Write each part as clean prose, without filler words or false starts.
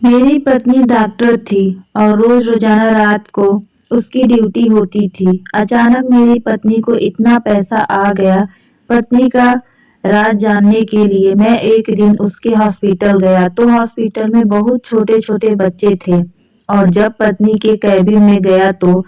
मेरी पत्नी डॉक्टर थी और रोज रोजाना रात को उसकी ड्यूटी होती थी। अचानक मेरी पत्नी को इतना पैसा आ गया। पत्नी का राज जानने के लिए मैं एक दिन उसके हॉस्पिटल गया तो हॉस्पिटल में बहुत छोटे छोटे बच्चे थे और जब पत्नी के कैबिन में गया तो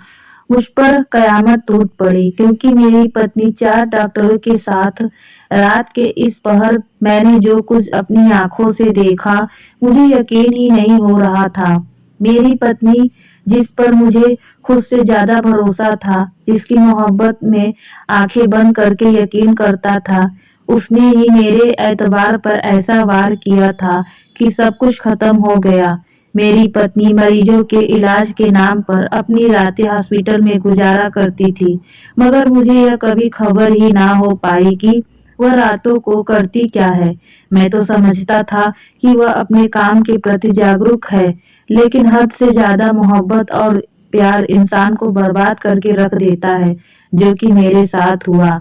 मुझ पर कयामत टूट पड़ी क्योंकि मेरी पत्नी 4 डॉक्टरों के साथ रात के इस पहर मैंने जो कुछ अपनी आंखों से देखा मुझे यकीन ही नहीं हो रहा था। मेरी पत्नी जिस पर मुझे खुद से ज्यादा भरोसा था, जिसकी मोहब्बत में आंखें बंद करके यकीन करता था, उसने ही मेरे एतबार पर ऐसा वार किया था कि सब कुछ खत्म हो गया। मेरी पत्नी मरीजों के इलाज के नाम पर अपनी रातें हॉस्पिटल में गुजारा करती थी, मगर मुझे यह कभी खबर ही ना हो पाई कि वह रातों को करती क्या है। मैं तो समझता था कि वह अपने काम के प्रति जागरूक है, लेकिन हद से ज्यादा मोहब्बत और प्यार इंसान को बर्बाद करके रख देता है, जो कि मेरे साथ हुआ।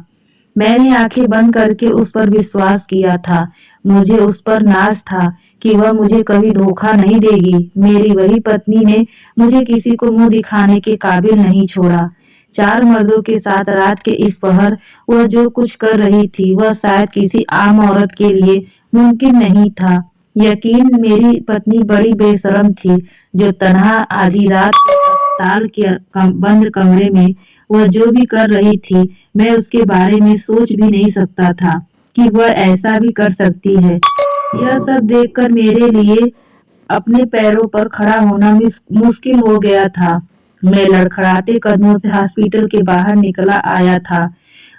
मैंने आंखें बंद करके उस पर विश्वास किया था। मुझे उस पर नाज था कि वह मुझे कभी धोखा नहीं देगी। मेरी वही पत्नी ने मुझे किसी को मुंह दिखाने के काबिल नहीं छोड़ा। 4 मर्दों के साथ रात के इस पहर वह जो कुछ कर रही थी वह शायद किसी आम औरत के लिए मुमकिन नहीं था। यकीन मेरी पत्नी बड़ी बेशरम थी जो तन्हा आधी रात को अस्पताल के बंद कमरे में वह जो भी कर रही थी मैं उसके बारे में सोच भी नहीं सकता था कि वह ऐसा भी कर सकती है। यह सब देखकर मेरे लिए अपने पैरों पर खड़ा होना मुश्किल हो गया था। मैं लड़खड़ाते कदमों से हॉस्पिटल के बाहर निकला आया था।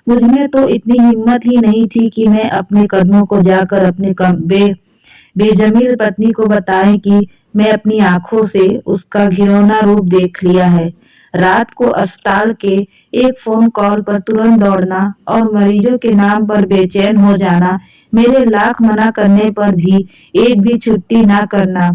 मुझमें तो इतनी हिम्मत ही नहीं थी कि मैं अपने कदमों को जाकर अपने बेजमील पत्नी को बताएं कि मैं अपनी आंखों से उसका घिनौना रूप देख लिया है। रात को अस्पताल के एक फोन कॉल पर तुरंत दौड़ना और मरीजों के नाम पर बेचैन हो जाना, मेरे लाख मना करने पर भी एक भी छुट्टी ना करना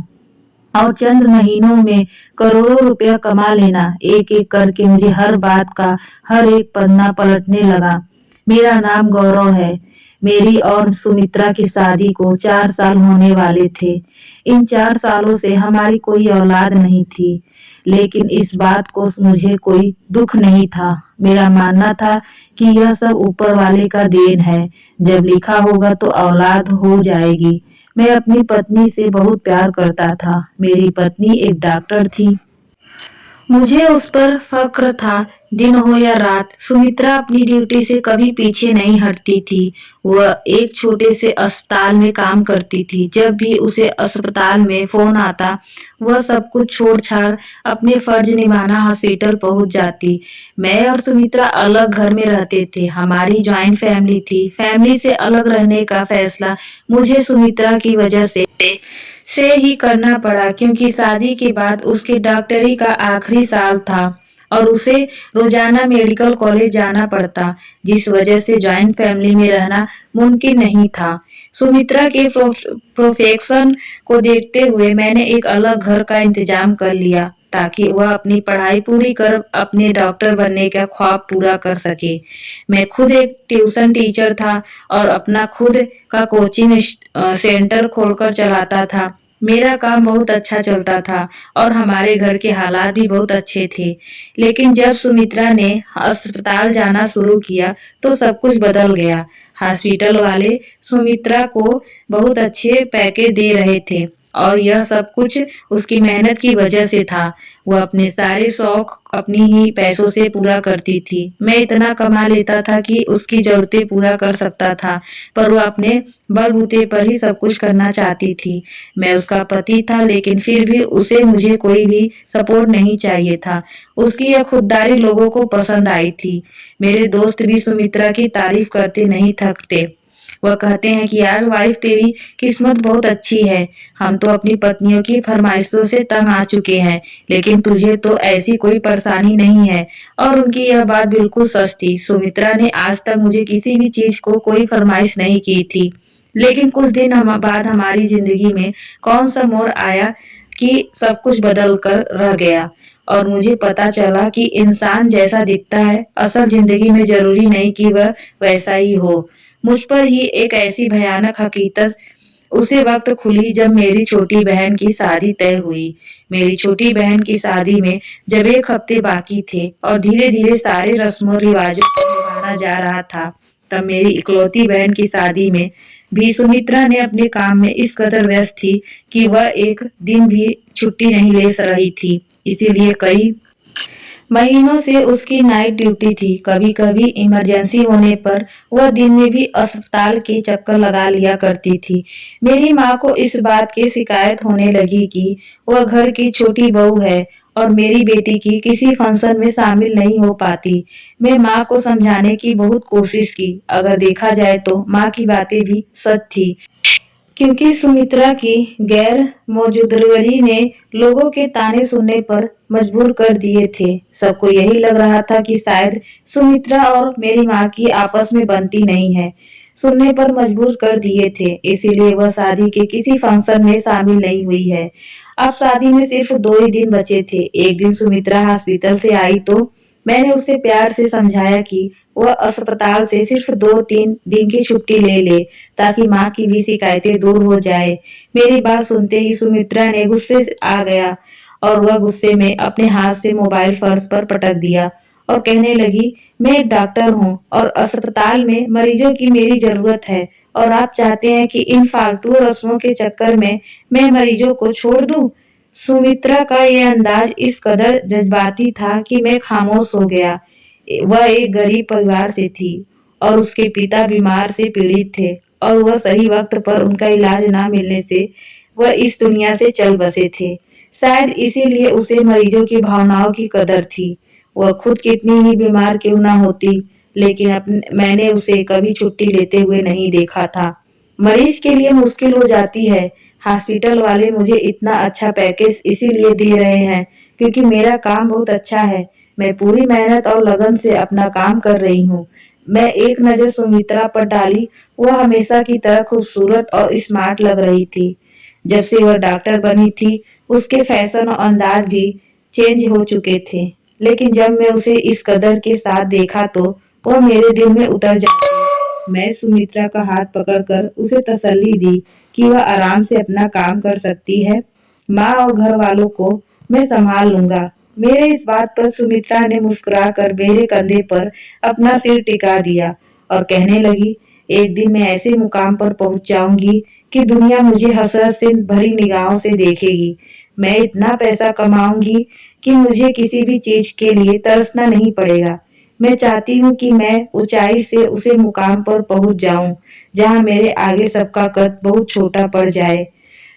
और चंद महीनों में करोड़ों रुपया कमा लेना, एक एक करके मुझे हर बात का हर एक पन्ना पलटने लगा। मेरा नाम गौरव है। मेरी और सुमित्रा की शादी को 4 साल होने वाले थे। इन 4 सालों से हमारी कोई औलाद नहीं थी, लेकिन इस बात को मुझे कोई दुख नहीं था। मेरा मानना था कि यह सब ऊपर वाले का देन है, जब लिखा होगा तो औलाद हो जाएगी। मैं अपनी पत्नी से बहुत प्यार करता था। मेरी पत्नी एक डॉक्टर थी। मुझे उस पर फक्र था। दिन हो या रात, सुमित्रा अपनी ड्यूटी से कभी पीछे नहीं हटती थी। वह एक छोटे से अस्पताल में काम करती थी। जब भी उसे अस्पताल में फोन आता, वह सब कुछ छोड़ छाड़ अपने फर्ज निभाना हॉस्पिटल पहुंच जाती। मैं और सुमित्रा अलग घर में रहते थे। हमारी ज्वाइंट फैमिली थी। फैमिली से अलग रहने का फैसला मुझे सुमित्रा की वजह से ही करना पड़ा, क्योंकि शादी के बाद उसके डॉक्टरी का आखिरी साल था और उसे रोजाना मेडिकल कॉलेज जाना पड़ता, जिस वजह से जॉइंट फैमिली में रहना मुमकिन नहीं था। सुमित्रा के प्रोफेशन को देखते हुए मैंने एक अलग घर का इंतजाम कर लिया ताकि वह अपनी पढ़ाई पूरी कर अपने डॉक्टर बनने का ख्वाब पूरा कर सके। मैं खुद एक ट्यूशन टीचर था और अपना खुद का कोचिंग सेंटर खोलकर चलाता था। मेरा काम बहुत अच्छा चलता था और हमारे घर के हालात भी बहुत अच्छे थे। लेकिन जब सुमित्रा ने अस्पताल जाना शुरू किया तो सब कुछ बदल गया। हॉस्पिटल वाले सुमित्रा को बहुत अच्छे पैकेज दे रहे थे और यह सब कुछ उसकी मेहनत की वजह से था। वह अपने सारे शौक अपनी ही पैसों से पूरा करती थी। मैं इतना कमा लेता था कि उसकी जरूरतें पूरा कर सकता था, पर वह अपने बलबूते पर ही सब कुछ करना चाहती थी। मैं उसका पति था, लेकिन फिर भी उसे मुझे कोई भी सपोर्ट नहीं चाहिए था। उसकी यह खुददारी लोगों को पसंद आई थी। मेरे दोस्त भी सुमित्रा की तारीफ करते नहीं थकते। वह कहते हैं कि यार वाइफ तेरी किस्मत बहुत अच्छी है। हम तो अपनी पत्नियों की फरमाइशों से तंग आ चुके हैं, लेकिन तुझे तो ऐसी कोई परेशानी नहीं है। और उनकी यह बात बिल्कुल सच थी। सुमित्रा ने आज तक मुझे किसी भी चीज को कोई फरमाइश नहीं की थी, लेकिन कुछ दिन बाद हमारी जिंदगी में कौन सा मोड़ आया कि सब कुछ बदल कर रह गया और मुझे पता चला कि इंसान जैसा दिखता है असल जिंदगी में जरूरी नहीं कि वह वैसा ही हो। मुझ पर ही एक ऐसी भयानक हकीकत उसे वक्त खुली जब मेरी छोटी बहन की शादी तय हुई। मेरी छोटी बहन की शादी में जब 1 हफ्ते बाकी थे और धीरे धीरे सारे रस्मों रिवाजों को निभाना जा रहा था, तब मेरी इकलौती बहन की शादी में भी सुमित्रा ने अपने काम में इस कदर व्यस्त थी कि वह एक दिन भी छुट्टी नहीं ले रही थी। इसीलिए कई महीनों से उसकी नाइट ड्यूटी थी। कभी कभी इमरजेंसी होने पर वह दिन में भी अस्पताल के चक्कर लगा लिया करती थी। मेरी माँ को इस बात की शिकायत होने लगी कि वह घर की छोटी बहू है और मेरी बेटी की किसी फंक्शन में शामिल नहीं हो पाती। मैं माँ को समझाने की बहुत कोशिश की। अगर देखा जाए तो माँ की बातें भी सच थी, क्योंकि सुमित्रा की गैर मौजूदगी ने लोगों के ताने सुनने पर मजबूर कर दिए थे। सबको यही लग रहा था कि शायद सुमित्रा और मेरी माँ की आपस में बनती नहीं है। सुनने पर मजबूर कर दिए थे, इसीलिए वह शादी के किसी फंक्शन में शामिल नहीं हुई है। अब शादी में सिर्फ 2 ही दिन बचे थे। एक दिन सुमित्रा हॉस्पिटल से आई तो मैंने उसे प्यार से समझाया कि वह अस्पताल से सिर्फ 2-3 दिन की छुट्टी ले ले, ताकि माँ की भी शिकायतें दूर हो जाए। मेरी बात सुनते ही सुमित्रा ने गुस्से आ गया और वह गुस्से में अपने हाथ से मोबाइल फर्श पर पटक दिया और कहने लगी, मैं एक डॉक्टर हूँ और अस्पताल में मरीजों की मेरी जरूरत है, और आप चाहते हैं कि इन फालतू रस्मों के चक्कर में मैं मरीजों को छोड़ दूं। सुमित्रा का यह अंदाज इस कदर जज्बाती था कि मैं खामोश हो गया। वह एक गरीब परिवार से थी और उसके पिता बीमार से पीड़ित थे, और वह सही वक्त पर उनका इलाज ना मिलने से वह इस दुनिया से चल बसे थे। शायद इसीलिए उसे मरीजों की भावनाओं की कदर थी। वह खुद कितनी ही बीमार क्यों ना होती, लेकिन मैंने उसे कभी छुट्टी लेते हुए नहीं देखा था। मरीज के लिए मुश्किल हो जाती है। हॉस्पिटल वाले मुझे इतना अच्छा पैकेज इसीलिए दे रहे हैं क्योंकि मेरा काम बहुत अच्छा है। मैं पूरी मेहनत और लगन से अपना काम कर रही हूँ। मैं एक नजर सुमित्रा पर डाली। वह हमेशा की तरह खूबसूरत और स्मार्ट लग रही थी। जब से वह डॉक्टर बनी थी, उसके फैशन और अंदाज भी चेंज हो चुके थे। लेकिन जब मैं उसे इस कदर के साथ देखा तो वह मेरे दिल में उतर जाती। मैं सुमित्रा का हाथ पकड़कर उसे तसल्ली दी कि वह आराम से अपना काम कर सकती है। माँ और घर वालों को मैं संभाल लूंगा। मेरे इस बात पर सुमित्रा ने मुस्कुराकर मेरे कंधे पर अपना सिर टिका दिया और कहने लगी, एक दिन मैं ऐसे मुकाम पर पहुंच जाऊंगी कि दुनिया मुझे हसरत से भरी निगाहों से देखेगी। मैं इतना पैसा कमाऊंगी कि मुझे किसी भी चीज के लिए तरसना नहीं पड़ेगा। मैं चाहती हूँ कि मैं ऊंचाई से उसे मुकाम पर पहुंच जाऊं जहां मेरे आगे सबका कद बहुत छोटा पड़ जाए।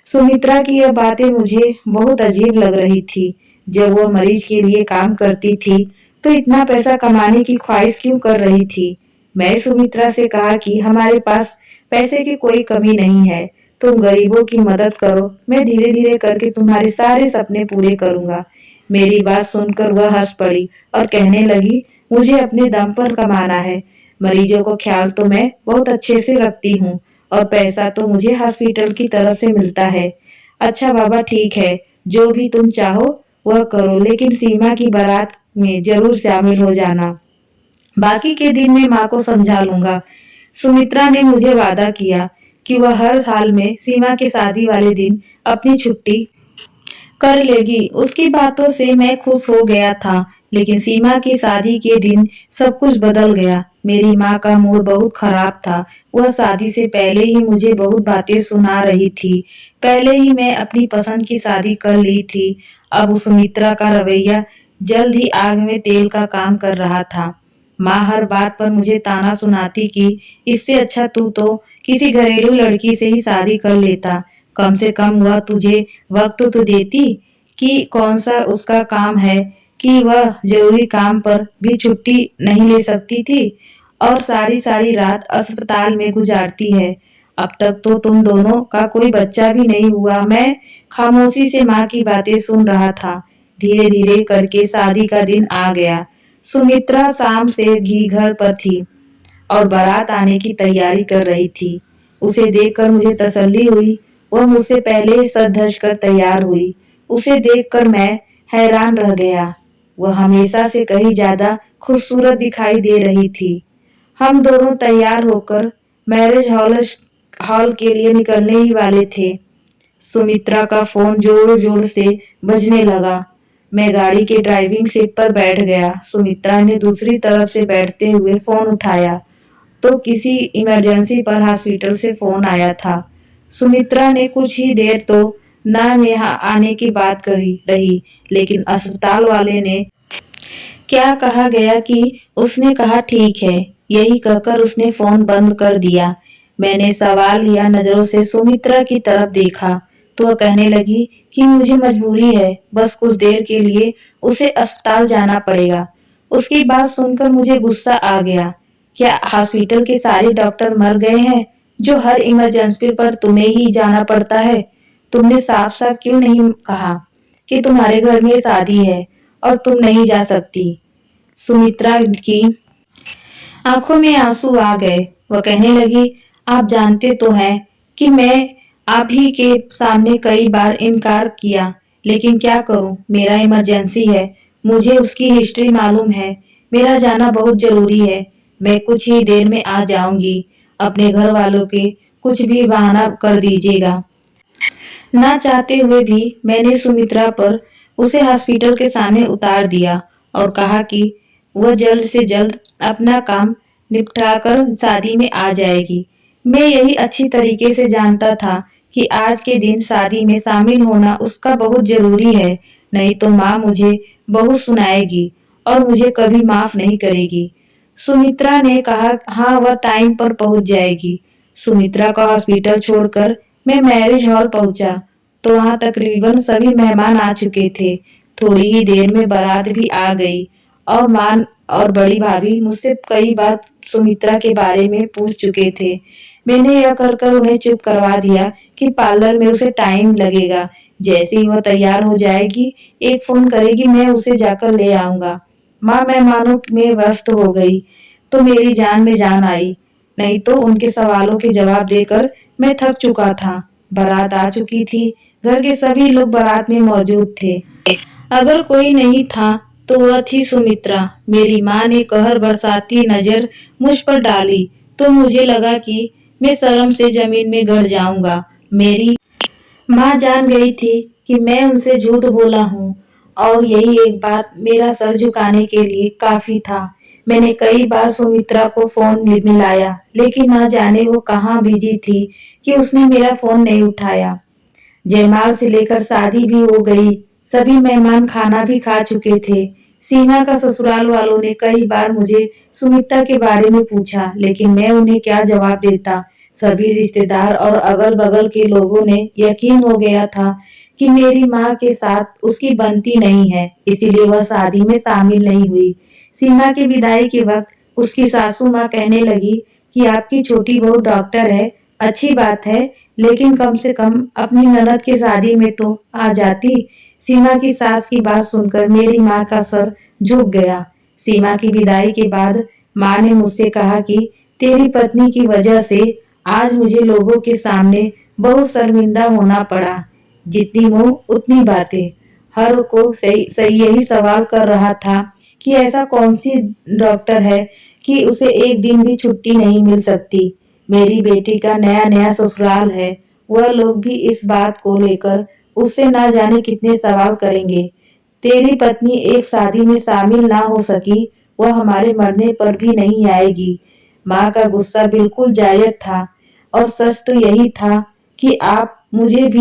सुमित्रा की यह बातें मुझे बहुत अजीब लग रही थी। जब वो मरीज के लिए काम करती थी तो इतना पैसा कमाने की ख्वाहिश क्यों कर रही थी। मैं सुमित्रा से कहा कि हमारे पास पैसे की कोई कमी नहीं है, तुम गरीबों की मदद करो, मैं धीरे धीरे करके तुम्हारे सारे सपने पूरे करूंगा। मेरी बात सुनकर वह हंस पड़ी और कहने लगी, मुझे अपने दम पर कमाना है। मरीजों को ख्याल तो मैं बहुत अच्छे से रखती हूँ और पैसा तो मुझे हॉस्पिटल की तरफ से मिलता है। अच्छा बाबा, ठीक है, जो भी तुम चाहो वह करो, लेकिन सीमा की बारात में जरूर शामिल हो जाना। बाकी के दिन मैं माँ को समझा लूंगा। सुमित्रा ने मुझे वादा किया कि वह हर हाल में सीमा के शादी वाले दिन अपनी छुट्टी कर लेगी। उसकी बातों से मैं खुश हो गया था, लेकिन सीमा की शादी के दिन सब कुछ बदल गया। मेरी माँ का मूड बहुत खराब था। वह शादी से पहले ही मुझे बहुत बातें सुना रही थी। पहले ही मैं अपनी पसंद की शादी कर ली थी। अब सुमित्रा का रवैया जल्द ही आग में तेल का काम कर रहा था। माँ हर बात पर मुझे ताना सुनाती कि इससे अच्छा तू तो किसी घरेलू लड़की से ही शादी कर लेता। कम से कम वह तुझे वक्त तो देती। कि कौन सा उसका काम है कि वह जरूरी काम पर भी छुट्टी नहीं ले सकती थी और सारी सारी रात अस्पताल में गुजारती है। अब तक तो तुम दोनों का कोई बच्चा भी नहीं हुआ। मैं खामोशी से माँ की बातें सुन रहा था। धीरे धीरे करके शादी का दिन आ गया। सुमित्रा शाम से ही घर पर थी और बारात आने की तैयारी कर रही थी। उसे देखकर मुझे तसल्ली हुई। वह मुझसे पहले सज धज कर तैयार हुई। उसे देखकर मैं हैरान रह गया। वह हमेशा से कहीं ज्यादा खूबसूरत दिखाई दे रही थी। हम दोनों तैयार होकर मैरिज हॉल के लिए निकलने ही वाले थे। सुमित्रा का फोन जोर जोर से बजने लगा। मैं गाड़ी के ड्राइविंग सीट पर बैठ गया। सुमित्रा ने दूसरी तरफ से बैठते हुए फोन उठाया तो किसी इमरजेंसी पर हॉस्पिटल से फोन आया था। सुमित्रा ने कुछ ही देर तो ना यहाँ आने की बात करी रही, लेकिन अस्पताल वाले ने क्या कहा गया कि उसने कहा ठीक है, यही कहकर उसने फोन बंद कर दिया। मैंने सवाल लिया नजरों से सुमित्रा की तरफ देखा तो वह कहने लगी कि मुझे मजबूरी है, बस कुछ देर के लिए उसे अस्पताल जाना पड़ेगा। उसकी बात सुनकर मुझे गुस्सा आ गया। क्या हॉस्पिटल के सारे डॉक्टर मर गए हैं जो हर इमरजेंसी पर तुम्हें ही जाना पड़ता है? तुमने साफ साफ क्यों नहीं कहा कि तुम्हारे घर में शादी है और तुम नहीं जा सकती? सुमित्रा की आंखों में आंसू आ गए। वह कहने लगी, आप जानते तो हैं कि मैं आप ही के सामने कई बार इनकार किया, लेकिन क्या करूं, मेरा इमरजेंसी है। मुझे उसकी हिस्ट्री मालूम है। मेरा जाना बहुत जरूरी है। मैं कुछ ही देर में आ जाऊंगी। अपने घर वालों के कुछ भी बहाना कर दीजिएगा। ना चाहते हुए भी मैंने सुमित्रा पर उसे हॉस्पिटल के सामने उतार दिया और कहा कि वह जल्द से जल्द अपना काम निपटाकर शादी में आ जाएगी। मैं यही अच्छी तरीके से जानता था कि आज के दिन शादी में शामिल होना उसका बहुत जरूरी है, नहीं तो माँ मुझे बहुत सुनाएगी और मुझे कभी माफ नहीं करेगी। सुमित्रा ने कहा, हाँ वह टाइम पर पहुंच जाएगी। सुमित्रा का हॉस्पिटल छोड़कर मैं मैरिज हॉल पहुंचा तो वहां तकरीबन सभी मेहमान आ चुके थे। थोड़ी ही देर में बारात भी आ गई और मां और बड़ी भाभी मुझसे कई बार सुमित्रा के बारे में पूछ चुके थे। मैंने यह कर उन्हें चुप करवा दिया कि पार्लर में उसे टाइम लगेगा। जैसे ही वह तैयार हो जाएगी एक फोन करेगी, मैं उसे जाकर ले आऊंगा। माँ मेहमानों में व्यस्त हो गई तो मेरी जान में जान आई, नहीं तो उनके सवालों के जवाब देकर मैं थक चुका था। बारात आ चुकी थी। घर के सभी लोग बारात में मौजूद थे। अगर कोई नहीं था तो वह थी सुमित्रा। मेरी माँ ने कहर बरसाती नजर मुझ पर डाली तो मुझे लगा कि मैं शर्म से जमीन में गिर जाऊंगा। मेरी माँ जान गई थी कि मैं उनसे झूठ बोला हूँ और यही एक बात मेरा सर झुकाने के लिए काफी था। मैंने कई बार सुमित्रा को फोन मिलाया, लेकिन ना जाने वो कहाँ बिजी थी कि उसने मेरा फोन नहीं उठाया। जयमाल से लेकर शादी भी हो गई। सभी मेहमान खाना भी खा चुके थे। सीमा का ससुराल वालों ने कई बार मुझे सुमित्रा के बारे में पूछा, लेकिन मैं उन्हें क्या जवाब देता। सभी रिश्तेदार और अगल बगल के लोगों ने यकीन हो गया था कि मेरी माँ के साथ उसकी बनती नहीं है, इसीलिए वह शादी में शामिल नहीं हुई। सीमा की विदाई के वक्त उसकी सासू माँ कहने लगी कि आपकी छोटी बहू डॉक्टर है, अच्छी बात है, लेकिन कम से कम अपनी ननद की शादी में तो आ जाती। सीमा की सास की बात सुनकर मेरी माँ का सर झुक गया। सीमा की विदाई के बाद माँ ने मुझसे कहा कि तेरी पत्नी की वजह से आज मुझे लोगों के सामने बहुत शर्मिंदा होना पड़ा। जितनी मुंह उतनी बातें। हर को सही यही सवाल कर रहा था कि ऐसा कौन सी डॉक्टर है कि उसे एक दिन भी छुट्टी नहीं मिल सकती। मेरी बेटी का नया नया ससुराल है, वह लोग भी इस बात को लेकर उससे ना जाने कितने सवाल करेंगे। तेरी पत्नी एक शादी में शामिल ना हो सकी, वह हमारे मरने पर भी नहीं आएगी। माँ का गुस्सा बिल्कुल जायज था और सच तो यही था कि आप मुझे भी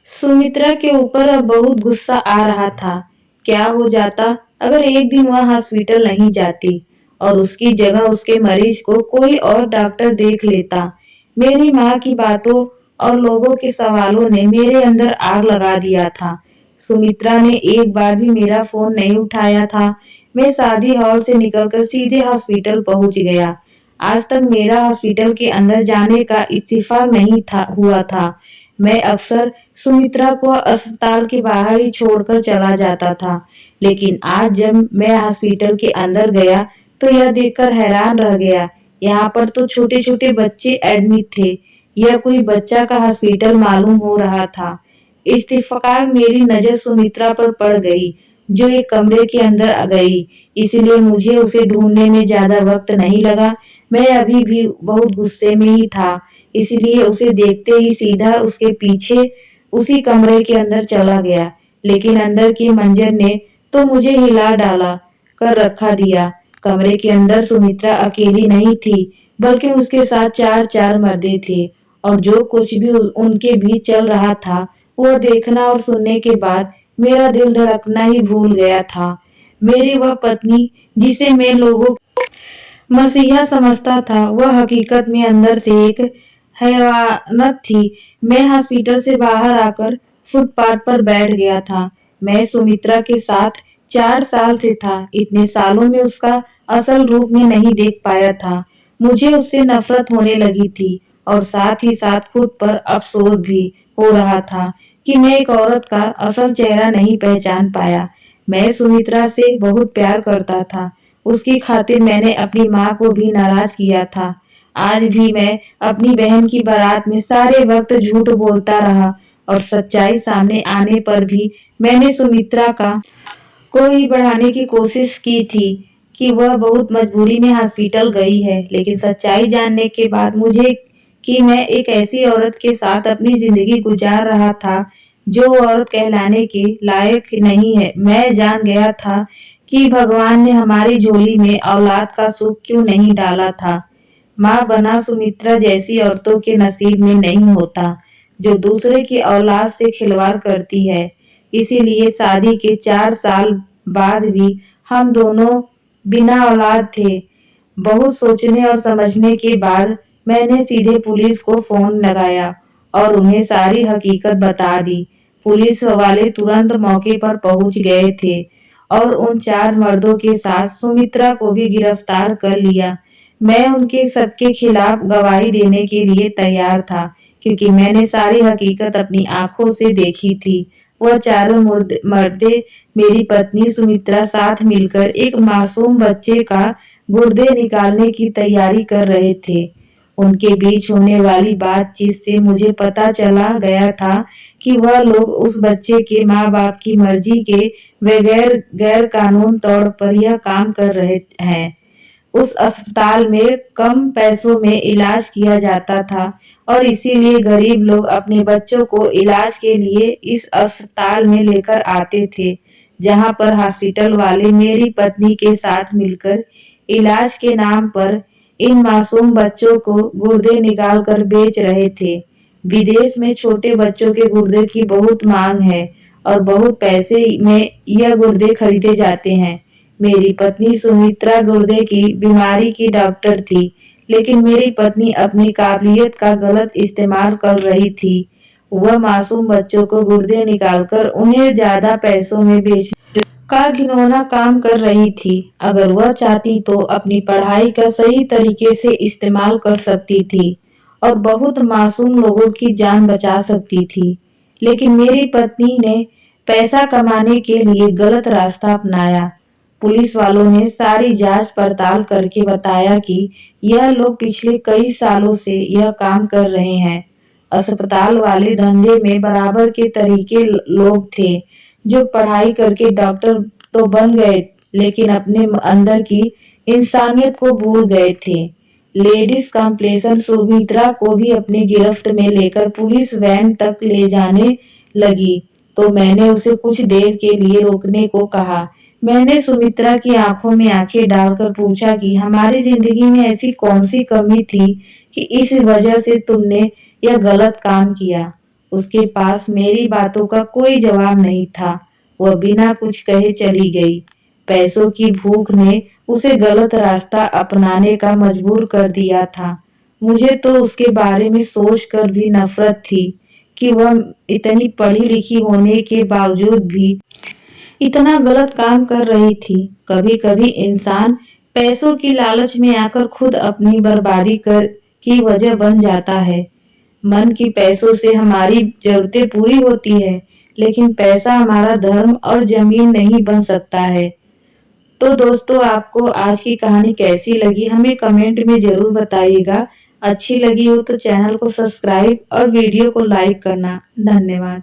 सुमित्रा के ऊपर अब बहुत गुस्सा आ रहा था। क्या हो जाता अगर एक दिन वह हॉस्पिटल नहीं जाती और उसकी जगह उसके मरीज को कोई और डॉक्टर देख लेता। मेरी माँ की बातों और लोगों के सवालों ने मेरे अंदर आग लगा दिया था। सुमित्रा ने एक बार भी मेरा फोन नहीं उठाया था। मैं शादी हॉल से निकलकर सीधे हॉस्पिटल पहुंच गया। आज तक मेरा हॉस्पिटल के अंदर जाने का इत्तेफाक नहीं हुआ था। मैं अक्सर सुमित्रा को अस्पताल के बाहर ही छोड़कर चला जाता था, लेकिन आज जब मैं हॉस्पिटल के अंदर गया तो यह देखकर हैरान रह गया। यहाँ पर तो छोटे छोटे बच्चे एडमिट थे। यह कोई बच्चा का हॉस्पिटल मालूम हो रहा था। इत्तेफाक मेरी नजर सुमित्रा पर पड़ गई, जो एक कमरे के अंदर आ गई। इसलिए मुझे उसे ढूंढने में ज्यादा वक्त नहीं लगा। मैं अभी भी बहुत गुस्से में ही था इसलिए उसे देखते ही सीधा उसके पीछे उसी कमरे के अंदर चला गया। लेकिन अंदर के मंजर ने तो मुझे हिला डाला कर रखा दिया। कमरे के अंदर सुमित्रा अकेली नहीं थी, बल्कि उसके साथ चार मर्दे थे, और जो कुछ भी उनके बीच चल रहा था वो देखना और सुनने के बाद मेरा दिल धड़कना ही भूल गया था। मेरी वह पत्नी, जिसे मैं लोगों मसीहा समझता था, वह हकीकत में अंदर से एक हैवानत थी। मैं हॉस्पिटल से बाहर आकर फुटपाथ पर बैठ गया था। मैं सुमित्रा के साथ 4 साल से था। इतने सालों में उसका असल रूप में नहीं देख पाया था। मुझे उससे नफरत होने लगी थी, और साथ ही साथ खुद पर अफसोस भी हो रहा था कि मैं एक औरत का असल चेहरा नहीं पहचान पाया। मैं सुमित्रा से बहुत प्यार करता था। उसकी खातिर मैंने अपनी माँ को भी नाराज किया था। आज भी मैं अपनी बहन की बारात में सारे वक्त झूठ बोलता रहा, और सच्चाई सामने आने पर भी मैंने सुमित्रा का कोई बढ़ाने की कोशिश की थी कि वह बहुत मजबूरी में हॉस्पिटल गई है। लेकिन सच्चाई जानने के बाद मुझे कि मैं एक ऐसी औरत के साथ अपनी जिंदगी गुजार रहा था जो औरत कहलाने के लायक नहीं है। मैं जान गया था कि भगवान ने हमारी झोली में औलाद का सुख क्यों नहीं डाला था। माँ बना सुमित्रा जैसी औरतों के नसीब में नहीं होता, जो दूसरे की औलाद से खिलवाड़ करती है। इसीलिए शादी के 4 साल बाद भी हम दोनों बिना औलाद थे। बहुत सोचने और समझने के बाद मैंने सीधे पुलिस को फोन लगाया और उन्हें सारी हकीकत बता दी। पुलिस वाले तुरंत मौके पर पहुंच गए थे और उन 4 मर्दों के साथ सुमित्रा को भी गिरफ्तार कर लिया। मैं उनके सबके खिलाफ गवाही देने के लिए तैयार था, क्योंकि मैंने सारी हकीकत अपनी आंखों से देखी थी। वह चारों मर्दे मेरी पत्नी सुमित्रा साथ मिलकर एक मासूम बच्चे का गुर्दे निकालने की तैयारी कर रहे थे। उनके बीच होने वाली बातचीत से मुझे पता चला गया था कि वह लोग उस बच्चे के माँ बाप की मर्जी के बगैर गैर कानून तौर पर यह काम कर रहे हैं। उस अस्पताल में कम पैसों में इलाज किया जाता था, और इसीलिए गरीब लोग अपने बच्चों को इलाज के लिए इस अस्पताल में लेकर आते थे, जहां पर हॉस्पिटल वाले मेरी पत्नी के साथ मिलकर इलाज के नाम पर इन मासूम बच्चों को गुर्दे निकाल कर बेच रहे थे। विदेश में छोटे बच्चों के गुर्दे की बहुत मांग है, और बहुत पैसे में यह गुर्दे खरीदे जाते हैं। मेरी पत्नी सुमित्रा गुर्दे की बीमारी की डॉक्टर थी, लेकिन मेरी पत्नी अपनी काबिलियत का गलत इस्तेमाल कर रही थी। वह मासूम बच्चों को गुर्दे निकालकर उन्हें ज्यादा पैसों में बेचने का घिनौना काम कर रही थी। अगर वह चाहती तो अपनी पढ़ाई का सही तरीके से इस्तेमाल कर सकती थी और बहुत मासूम लोगों की जान बचा सकती थी। लेकिन मेरी पत्नी ने पैसा कमाने के लिए गलत रास्ता अपनाया। पुलिस वालों ने सारी जांच पड़ताल करके बताया कि यह लोग पिछले कई सालों से यह काम कर रहे हैं। अस्पताल वाले धंधे में बराबर के तरीके लोग थे, जो पढ़ाई करके डॉक्टर तो बन गए, लेकिन अपने अंदर की इंसानियत को भूल गए थे। लेडीज कॉम्प्लेक्शन सुमित्रा को भी अपने गिरफ्त में लेकर पुलिस वैन तक ले जाने लगी, तो मैंने उसे कुछ देर के लिए रोकने को कहा। मैंने सुमित्रा की आंखों में आंखें डालकर पूछा कि हमारी जिंदगी में ऐसी कौन सी कमी थी कि इस वजह से तुमने यह गलत काम किया। उसके पास मेरी बातों का कोई जवाब नहीं था। वह बिना कुछ कहे चली गई। पैसों की भूख ने उसे गलत रास्ता अपनाने का मजबूर कर दिया था। मुझे तो उसके बारे में सोचकर भी नफरत थी कि वह इतनी पढ़ी लिखी होने के बावजूद भी इतना गलत काम कर रही थी। कभी कभी इंसान पैसों की लालच में आकर खुद अपनी बर्बादी की वजह बन जाता है। मन की पैसों से हमारी जरूरतें पूरी होती है, लेकिन पैसा हमारा धर्म और जमीन नहीं बन सकता है। तो दोस्तों, आपको आज की कहानी कैसी लगी हमें कमेंट में जरूर बताइएगा। अच्छी लगी हो तो चैनल को सब्सक्राइब और वीडियो को लाइक करना। धन्यवाद।